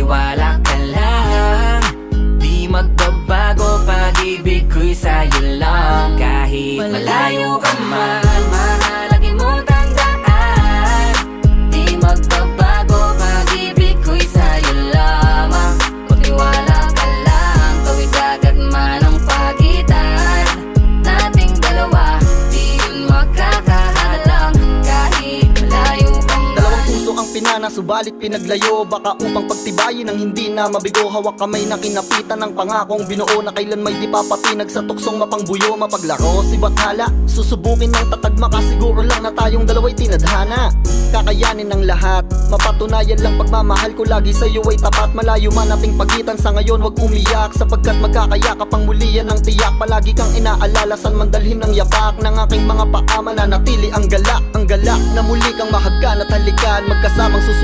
magtiwala ka lang. Di magbabago, pag-ibig ko'y sa'yo lang. Kahit malayo ka man, mahalagin mo tandaan. Di magbabago, pag-ibig ko'y sa'yo lamang. Magtiwala ka lang, tawid agad man ang pagitan nating dalawa, di yun magkakahalang. Kahit malayo ka man. Dalawang puso ang pinana, subalit pinaglayo. Baka upang pagtibayin ang hindi na mabigo. Hawak kamay na kinapitan ng pangakong binuo, na kailan may di papatinag sa tuksong mapangbuyo. Mapaglaro si Bathala, susubukin ng tatagma, kasiguro lang na tayong dalawa'y tinadhana. Kakayanin ng lahat, mapatunayan lang pagmamahal ko lagi sa'yo ay tapat. Malayo man ating pagitan sa ngayon, wag umiyak, sapagkat magkakayakap ang muli yan ang tiyak. Palagi kang inaalala, san man dalhin ng yapak ng aking mga paa, mananatili ang galak na muli kang mahagkan at halikan. Magkasamang susulitin